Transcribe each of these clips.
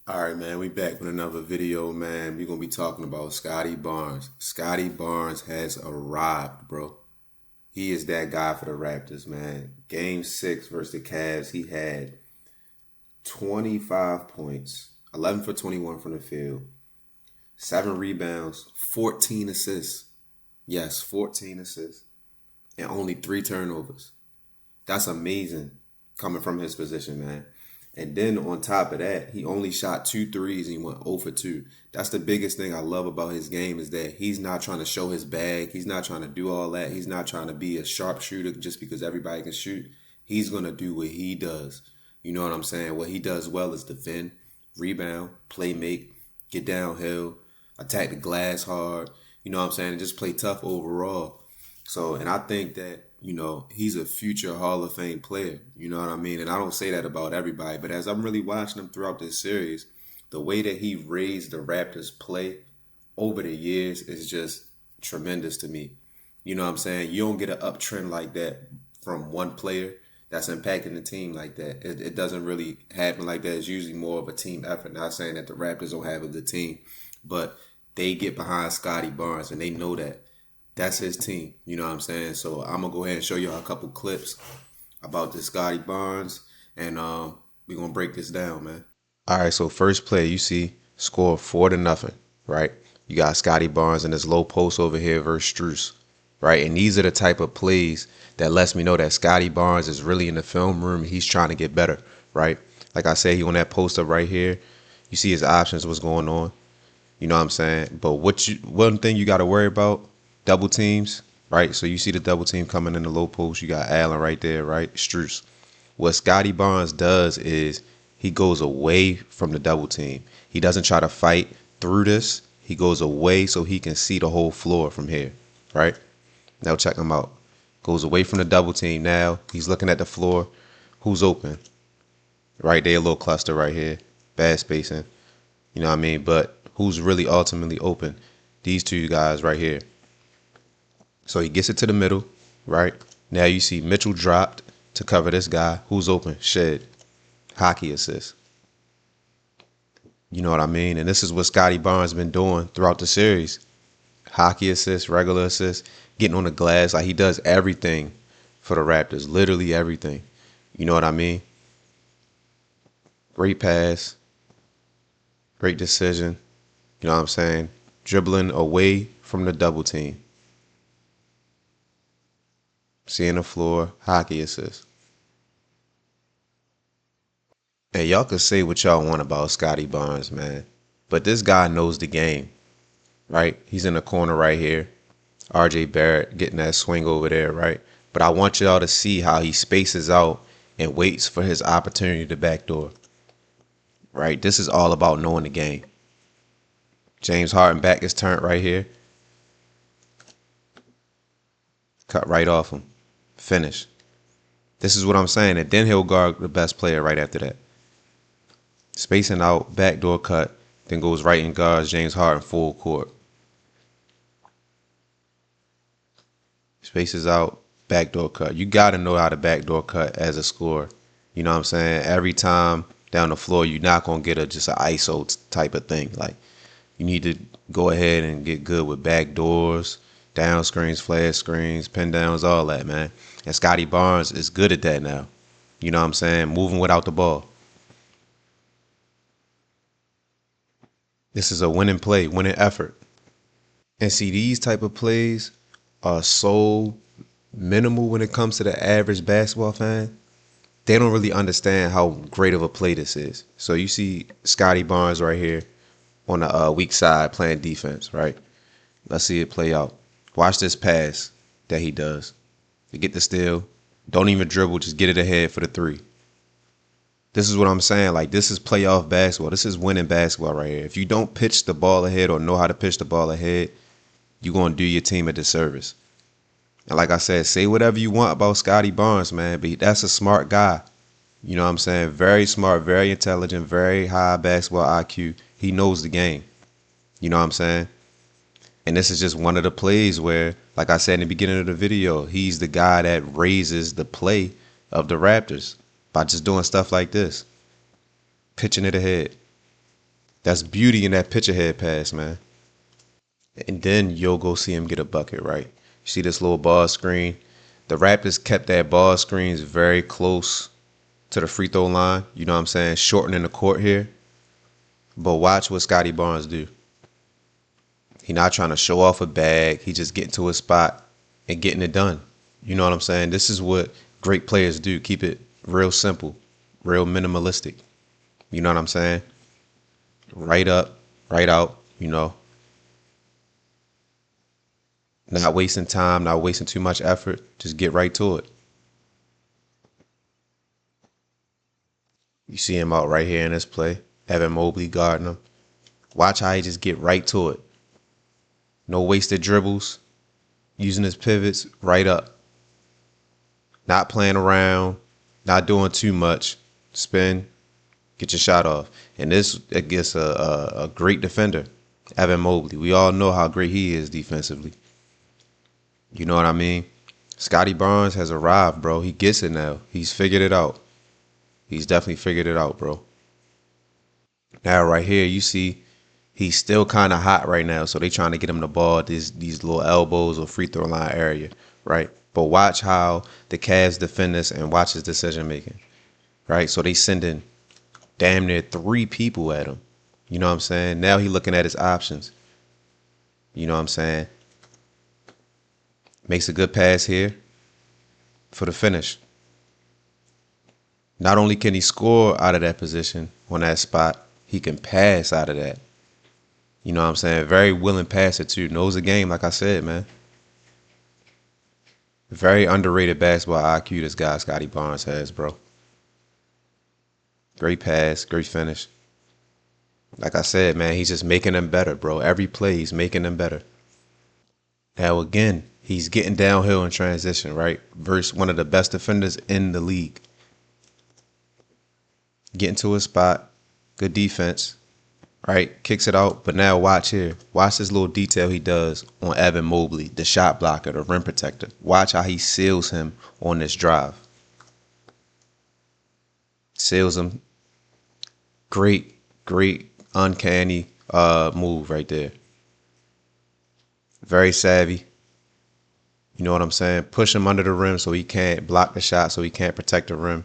All right, man, we back with another video, man. We're gonna be talking about Scottie Barnes. Scottie Barnes has arrived, bro. He is that guy for the Raptors, man. Game 6 versus the Cavs, he had 25 points, 11 for 21 from the field, 7 rebounds, 14 assists. Yes, 14 assists, and only 3 turnovers. That's amazing coming from his position, man. And then on top of that, he only shot 2 threes and he went 0 for 2. That's the biggest thing I love about his game is that he's not trying to show his bag. He's not trying to do all that. He's not trying to be a sharpshooter just because everybody can shoot. He's going to do what he does. You know what I'm saying? What he does well is defend, rebound, play make, get downhill, attack the glass hard. You know what I'm saying? And just play tough overall. So, and I think that, he's a future Hall of Fame player. You know what I mean? And I don't say that about everybody, but as I'm really watching him throughout this series, the way that he raised the Raptors play over the years is just tremendous to me. You know what I'm saying? You don't get an uptrend like that from one player that's impacting the team like that. It doesn't really happen like that. It's usually more of a team effort. Not saying that the Raptors don't have a good team, but they get behind Scottie Barnes and they know that. That's his team. You know what I'm saying? So I'm going to go ahead and show y'all a couple clips about this Scottie Barnes, and we're going to break this down, man. All right, so first play, you see, score 4-0, right? You got Scottie Barnes in this low post over here versus Strus, right? And these are the type of plays that lets me know that Scottie Barnes is really in the film room. He's trying to get better, right? Like I said, he on that post up right here. You see his options, what's going on. You know what I'm saying? But one thing you got to worry about, double teams, right? So you see the double team coming in the low post. You got Allen right there, right? Strus. What Scottie Barnes does is he goes away from the double team. He doesn't try to fight through this. He goes away so he can see the whole floor from here, right? Now check him out. Goes away from the double team. Now he's looking at the floor. Who's open? Right there, a little cluster right here. Bad spacing. You know what I mean? But who's really ultimately open? These two guys right here. So he gets it to the middle, right? Now you see Mitchell dropped to cover this guy. Who's open? Shed. Hockey assist. You know what I mean? And this is what Scottie Barnes been doing throughout the series. Hockey assist, regular assist, getting on the glass. Like he does everything for the Raptors. Literally everything. You know what I mean? Great pass. Great decision. You know what I'm saying? Dribbling away from the double team. Seeing the floor, hockey assist. And y'all can say what y'all want about Scottie Barnes, man. But this guy knows the game, right? He's in the corner right here. RJ Barrett getting that swing over there, right? But I want y'all to see how he spaces out and waits for his opportunity to backdoor, right? This is all about knowing the game. James Harden back is turned right here. Cut right off him. Finish. This is what I'm saying. And then he'll guard the best player right after that. Spacing out, backdoor cut, then goes right and guards James Harden full court. Spaces out, backdoor cut. You got to know how to backdoor cut as a scorer. You know what I'm saying? Every time down the floor, you're not going to get just an ISO type of thing. Like, you need to go ahead and get good with backdoors, down screens, flash screens, pin downs, all that, man. And Scottie Barnes is good at that now. You know what I'm saying? Moving without the ball. This is a winning play, winning effort. And see, these type of plays are so minimal when it comes to the average basketball fan. They don't really understand how great of a play this is. So you see Scottie Barnes right here on the weak side playing defense, right? Let's see it play out. Watch this pass that he does. To get the steal. Don't even dribble, just get it ahead for the three. This is what I'm saying. Like, this is playoff basketball. This is winning basketball right here. If you don't pitch the ball ahead or know how to pitch the ball ahead, you're going to do your team a disservice. And like I said, say whatever you want about Scottie Barnes, man, but that's a smart guy. You know what I'm saying? Very smart, very intelligent, very high basketball IQ. He knows the game. You know what I'm saying? And this is just one of the plays where, like I said in the beginning of the video, he's the guy that raises the play of the Raptors by just doing stuff like this. Pitching it ahead. That's beauty in that pitcher head pass, man. And then you'll go see him get a bucket, right? You see this little ball screen? The Raptors kept that ball screens very close to the free throw line. You know what I'm saying? Shortening the court here. But watch what Scottie Barnes do. He not trying to show off a bag. He just getting to his spot and getting it done. You know what I'm saying? This is what great players do. Keep it real simple, real minimalistic. You know what I'm saying? Right up, right out, you know. Not wasting time, not wasting too much effort. Just get right to it. You see him out right here in this play. Evan Mobley guarding him. Watch how he just get right to it. No wasted dribbles. Using his pivots right up. Not playing around. Not doing too much. Spin. Get your shot off. And this against a great defender, Evan Mobley. We all know how great he is defensively. You know what I mean? Scottie Barnes has arrived, bro. He gets it now. He's figured it out. He's definitely figured it out, bro. Now right here, you see he's still kind of hot right now, so they trying to get him the ball at these little elbows or free throw line area, right? But watch how the Cavs defend this and watch his decision making, right? So they sending damn near 3 people at him. You know what I'm saying? Now he looking at his options. You know what I'm saying? Makes a good pass here for the finish. Not only can he score out of that position on that spot, he can pass out of that. You know what I'm saying? Very willing passer too. Knows the game, like I said, man. Very underrated basketball IQ this guy, Scottie Barnes, has, bro. Great pass, great finish. Like I said, man, he's just making them better, bro. Every play, he's making them better. Now, again, he's getting downhill in transition, right? Versus one of the best defenders in the league. Getting to his spot. Good defense. Right? Kicks it out. But now watch here. Watch this little detail he does on Evan Mobley, the shot blocker, the rim protector. Watch how he seals him on this drive. Seals him. Great, great, uncanny move right there. Very savvy. You know what I'm saying? Push him under the rim so he can't block the shot, so he can't protect the rim.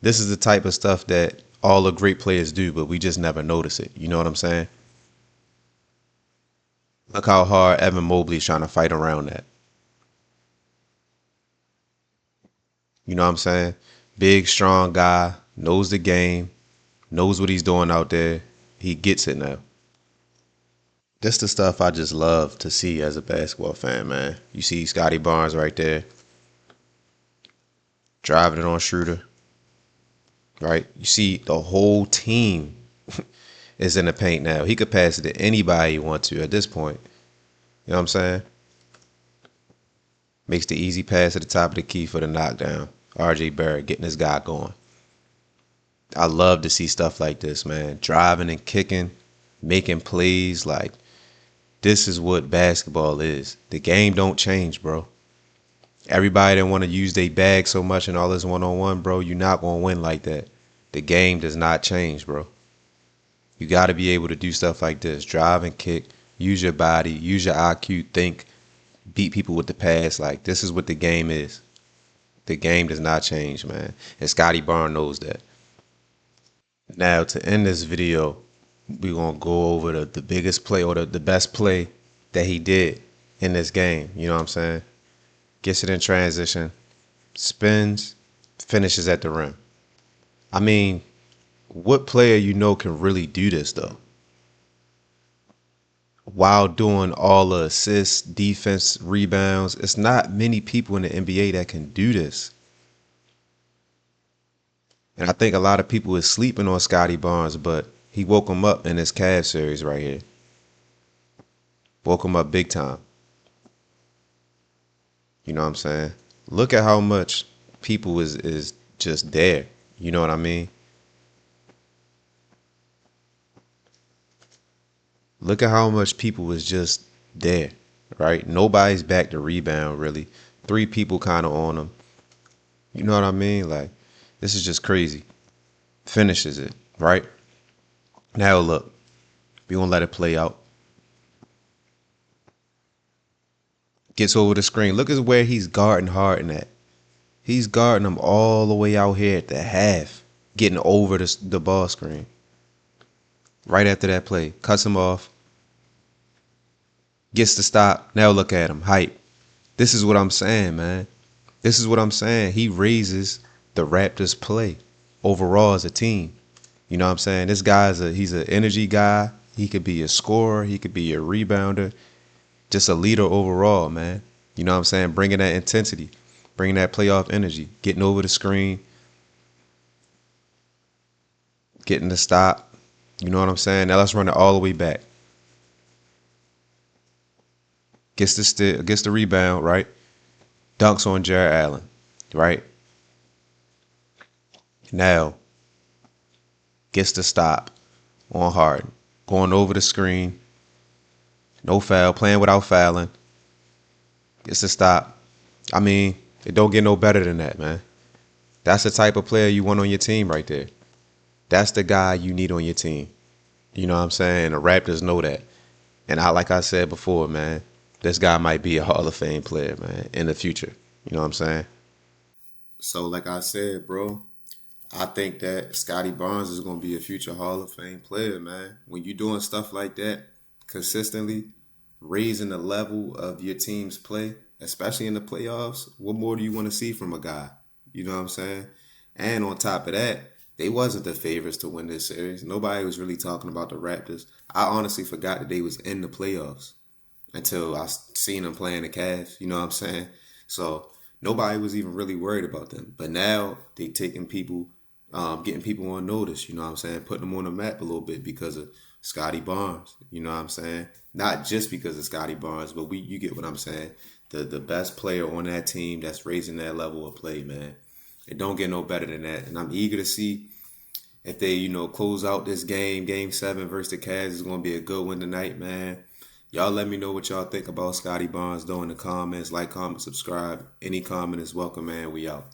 This is the type of stuff that all the great players do, but we just never notice it. You know what I'm saying? Look how hard Evan Mobley is trying to fight around that. You know what I'm saying? Big, strong guy, knows the game, knows what he's doing out there. He gets it now. That's the stuff I just love to see as a basketball fan, man. You see Scottie Barnes right there, driving it on Schroeder, right? You see the whole team is in the paint now. He could pass it to anybody he wants to at this point. You know what I'm saying? Makes the easy pass at the top of the key for the knockdown. RJ Barrett getting this guy going. I love to see stuff like this, man. Driving and kicking, making plays. Like, this is what basketball is. The game don't change, bro. Everybody that want to use their bag so much and all this one-on-one, bro, you're not going to win like that. The game does not change, bro. You got to be able to do stuff like this. Drive and kick. Use your body. Use your IQ. Think. Beat people with the pass. Like, this is what the game is. The game does not change, man. And Scottie Barnes knows that. Now, to end this video, we're going to go over the biggest play or the best play that he did in this game. You know what I'm saying? Gets it in transition, spins, finishes at the rim. I mean, what player you know can really do this, though? While doing all the assists, defense, rebounds. It's not many people in the NBA that can do this. And I think a lot of people is sleeping on Scottie Barnes, but he woke him up in this Cavs series right here. Woke him up big time. You know what I'm saying? Look at how much people is just there. You know what I mean? Look at how much people was just there, right? Nobody's back to rebound, really. 3 people kind of on him. You know what I mean? Like, this is just crazy. Finishes it, right? Now look. We gonna let it play out. Gets over the screen. Look at where he's guarding Harden at. He's guarding him all the way out here at the half, getting over the ball screen. Right after that play, cuts him off, gets the stop. Now look at him, hype. This is what I'm saying, man. This is what I'm saying. He raises the Raptors' play overall as a team. You know what I'm saying? This guy's he's an energy guy. He could be a scorer. He could be a rebounder. Just a leader overall, man. You know what I'm saying? Bringing that intensity, bringing that playoff energy, getting over the screen, getting the stop. You know what I'm saying? Now let's run it all the way back. Gets the rebound, right? Dunks on Jared Allen, right? Now gets the stop on Harden, going over the screen, no foul, playing without fouling. Gets the stop. I mean, it don't get no better than that, man. That's the type of player you want on your team right there. That's the guy you need on your team. You know what I'm saying? The Raptors know that. And like I said before, man, this guy might be a Hall of Fame player, man, in the future. You know what I'm saying? So, like I said, bro, I think that Scottie Barnes is going to be a future Hall of Fame player, man. When you're doing stuff like that consistently, raising the level of your team's play, especially in the playoffs, what more do you want to see from a guy? You know what I'm saying? And on top of that, they wasn't the favorites to win this series. Nobody was really talking about the Raptors. I honestly forgot that they was in the playoffs until I seen them playing the Cavs. You know what I'm saying? So nobody was even really worried about them. But now they taking people, getting people on notice. You know what I'm saying? Putting them on the map a little bit because of Scottie Barnes. You know what I'm saying? Not just because of Scottie Barnes, but you get what I'm saying. The best player on that team that's raising that level of play, man. It don't get no better than that. And I'm eager to see if they, close out this game 7 versus the Cavs. Is going to be a good one tonight, man. Y'all let me know what y'all think about Scottie Barnes, though, in the comments. Like, comment, subscribe. Any comment is welcome, man. We out.